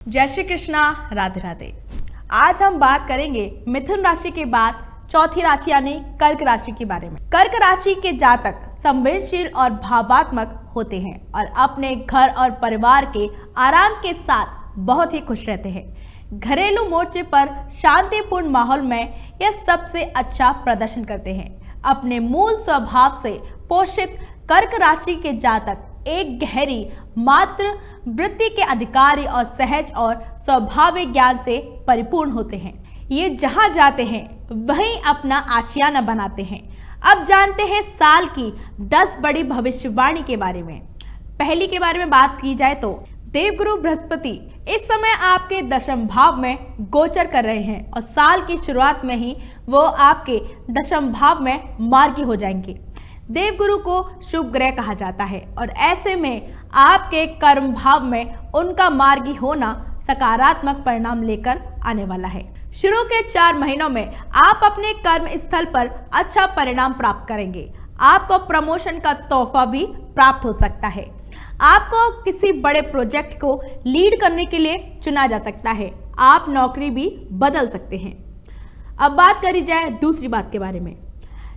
जय श्री कृष्णा, राधे राधे। आज हम बात करेंगे मिथुन राशि के बाद चौथी राशि यानी कर्क राशि के बारे में। कर्क राशि के जातक संवेदनशील और भावात्मक होते हैं और अपने घर और परिवार के आराम के साथ बहुत ही खुश रहते हैं। घरेलू मोर्चे पर शांतिपूर्ण माहौल में यह सबसे अच्छा प्रदर्शन करते हैं। अपने मूल स्वभाव से पोषित कर्क राशि के जातक एक गहरी मात्र वृत्ति के अधिकारी और सहज और स्वाभाविक ज्ञान से परिपूर्ण होते हैं। ये जहां जाते हैं वहीं अपना आशियाना बनाते हैं। अब जानते हैं साल की 10 बड़ी भविष्यवाणी के बारे में। पहली के बारे में बात की जाए तो देवगुरु बृहस्पति इस समय आपके दशम भाव में गोचर कर रहे हैं और साल की शुरुआत में ही वो आपके दशम भाव में मार्गी हो जाएंगे। देवगुरु को शुभ ग्रह कहा जाता है और ऐसे में आपके कर्म भाव में उनका मार्गी होना सकारात्मक परिणाम लेकर आने वाला है। शुरू के 4 महीनों में आप अपने कर्म स्थल पर अच्छा परिणाम प्राप्त करेंगे। आपको प्रमोशन का तोहफा भी प्राप्त हो सकता है। आपको किसी बड़े प्रोजेक्ट को लीड करने के लिए चुना जा सकता है। आप नौकरी भी बदल सकते हैं। अब बात करी जाए दूसरी बात के बारे में।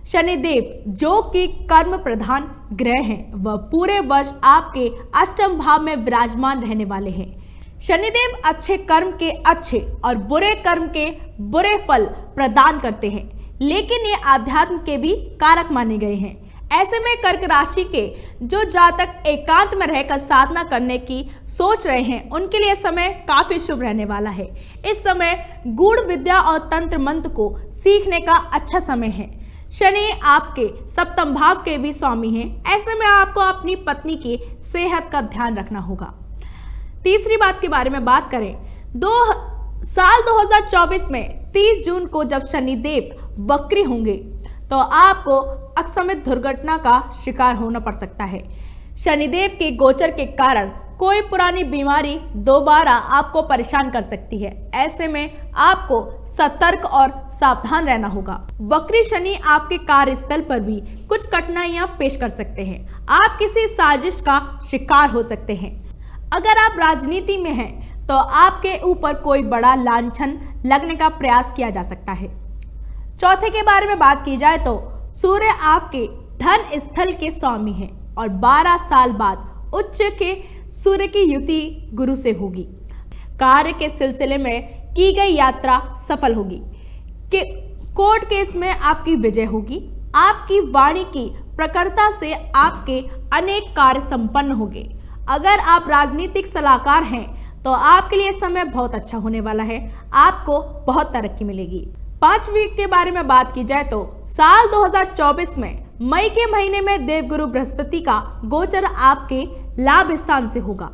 शनिदेव जो कि कर्म प्रधान ग्रह हैं, वह पूरे वर्ष आपके अष्टम भाव में विराजमान रहने वाले हैं। शनिदेव अच्छे कर्म के अच्छे और बुरे कर्म के बुरे फल प्रदान करते हैं, लेकिन ये आध्यात्म के भी कारक माने गए हैं। ऐसे में कर्क राशि के जो जातक एकांत में रहकर साधना करने की सोच रहे हैं, उनके लिए समय काफी शुभ रहने वाला है। इस समय गूढ़ विद्या और तंत्र मंत्र को सीखने का अच्छा समय है। शनि आपके सप्तम भाव के भी स्वामी हैं। ऐसे में आपको अपनी पत्नी की सेहत का ध्यान रखना होगा। तीसरी बात के बारे में बात करें, साल 2024 में 30 जून को जब शनिदेव वक्री होंगे तो आपको अकस्मित दुर्घटना का शिकार होना पड़ सकता है। शनिदेव के गोचर के कारण कोई पुरानी बीमारी दोबारा आपको परेशान कर सकती है। ऐसे में आपको सतर्क और सावधान रहना होगा। वक्री शनि आपके कार्यस्थल पर भी कुछ कठिनाइयां पेश कर सकते हैं। आप किसी साजिश का शिकार हो सकते हैं। अगर आप राजनीति में हैं तो आपके ऊपर कोई बड़ा लांछन लगने का प्रयास किया जा सकता है। चौथे के बारे में बात की जाए तो सूर्य आपके धन स्थल के स्वामी हैं और 12 साल बाद उच्च के सूर्य की युति गुरु से होगी। कार्य के सिलसिले में की गई यात्रा सफल होगी। कोर्ट केस में आपकी विजय होगी। आपकी वाणी की प्रखरता से आपके अनेक कार्य संपन्न होंगे। अगर आप राजनीतिक सलाहकार हैं तो आपके लिए समय बहुत अच्छा होने वाला है। आपको बहुत तरक्की मिलेगी। 5वीं के बारे में बात की जाए तो साल 2024 में मई के महीने में देवगुरु बृहस्पति का गोचर आपके लाभ स्थान से होगा।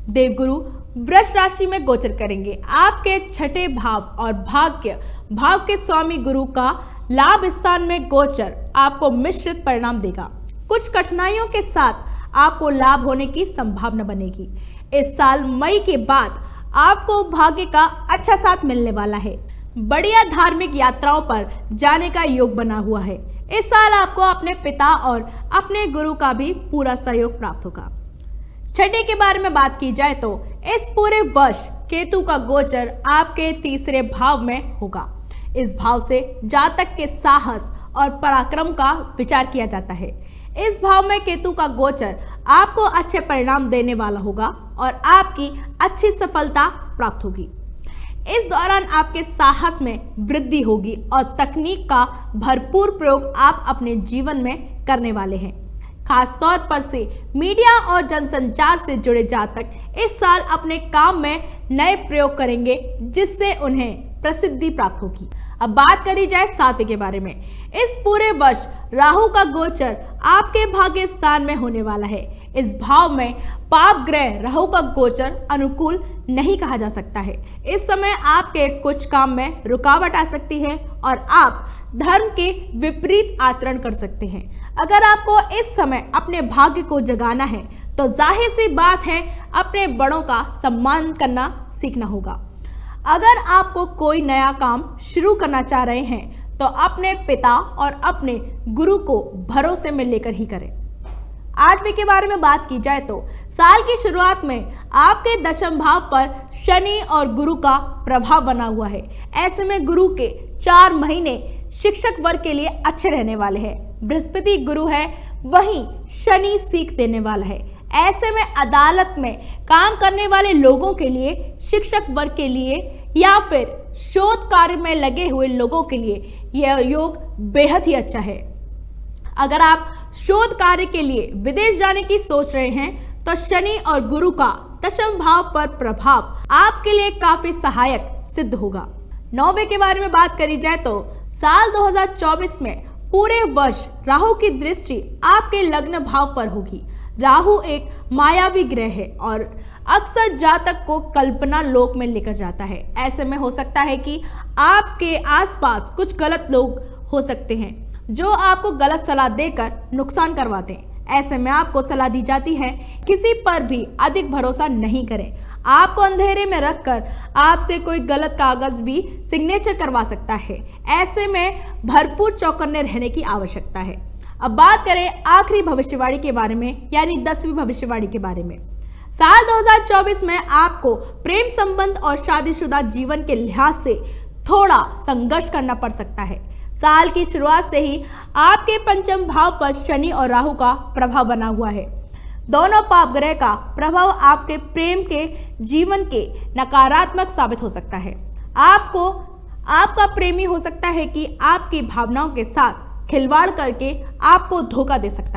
देवगुरु वृष राशि में गोचर करेंगे। आपके छठे भाव और भाग्य भाव के स्वामी गुरु का लाभ स्थान में गोचर आपको मिश्रित परिणाम देगा। कुछ कठिनाइयों के साथ आपको लाभ होने की संभावना बनेगी। इस साल मई के बाद आपको भाग्य का अच्छा साथ मिलने वाला है। बढ़िया धार्मिक यात्राओं पर जाने का योग बना हुआ है। इस साल आपको अपने पिता और अपने गुरु का भी पूरा सहयोग प्राप्त होगा। छठे के बारे में बात की जाए तो इस पूरे वर्ष केतु का गोचर आपके तीसरे भाव में होगा। इस भाव से जातक के साहस और पराक्रम का विचार किया जाता है। इस भाव में केतु का गोचर आपको अच्छे परिणाम देने वाला होगा और आपकी अच्छी सफलता प्राप्त होगी। इस दौरान आपके साहस में वृद्धि होगी और तकनीक का भरपूर प्रयोग आप अपने जीवन में करने वाले हैं। खासतौर पर से मीडिया और जनसंचार से जुड़े जातक इस साल अपने काम में नए प्रयोग करेंगे, जिससे उन्हें प्रसिद्धि प्राप्त होगी। अब बात करी जाए 7वें के बारे में। इस पूरे वर्ष राहु का गोचर आपके भाग्य स्थान में होने वाला है। इस भाव में पाप ग्रह राहु का गोचर अनुकूल नहीं कहा जा सकता है। इस समय आपके कुछ काम में रुकावट आ सकती है और आप धर्म के विपरीत आचरण कर सकते हैं। अगर आपको इस समय अपने भाग्य को जगाना है तो जाहिर सी बात है अपने बड़ों का सम्मान करना सीखना होगा। अगर आपको कोई नया काम शुरू करना चाह रहे हैं तो अपने पिता और अपने गुरु को भरोसे में लेकर ही करें। 8वीं के बारे में बात की जाए तो साल की शुरुआत में आपके दशम भाव पर शनि और गुरु का प्रभाव बना हुआ है। ऐसे में गुरु के 4 महीने शिक्षक वर्ग के लिए अच्छे रहने वाले हैं। बृहस्पति गुरु है, वहीं शनि सीख देने वाला है। ऐसे में अदालत में काम करने वाले लोगों के लिए, शिक्षक वर्ग के लिए या फिर शोध कार्य में लगे हुए लोगों के लिए यह योग बेहद ही अच्छा है। अगर आप शोध कार्य के लिए विदेश जाने की सोच रहे हैं तो शनि और गुरु का दशम भाव पर प्रभाव आपके लिए काफी सहायक सिद्ध होगा। 9वें के बारे में बात करी जाए तो साल 2024 में पूरे वर्ष राहु की दृष्टि आपके लग्न भाव पर होगी। राहु एक मायावी ग्रह है और अक्सर जातक को कल्पना लोक में लेकर जाता है। ऐसे में हो सकता है कि आपके आसपास कुछ गलत लोग हो सकते हैं जो आपको गलत सलाह देकर नुकसान करवाते हैं। ऐसे में आपको सलाह दी जाती है किसी पर भी अधिक भरोसा नहीं करें। आपको अंधेरे में रखकर आपसे कोई गलत कागज भी सिग्नेचर करवा सकता है। ऐसे में भरपूर चौकन्ने रहने की आवश्यकता है। अब बात करें आखिरी भविष्यवाणी के बारे में, यानी 10वीं भविष्यवाणी के बारे में। साल 2024 में आपको प्रेम संबंध और शादीशुदा जीवन के लिहाज से थोड़ा संघर्ष करना पड़ सकता है। साल की शुरुआत से ही आपके पंचम भाव पर शनि और राहु का प्रभाव बना हुआ है। दोनों पाप ग्रह का प्रभाव आपके प्रेम के जीवन के नकारात्मक साबित हो सकता है। आपका प्रेमी हो सकता है कि आपकी भावनाओं के साथ खिलवाड़ करके आपको धोखा दे सकता है।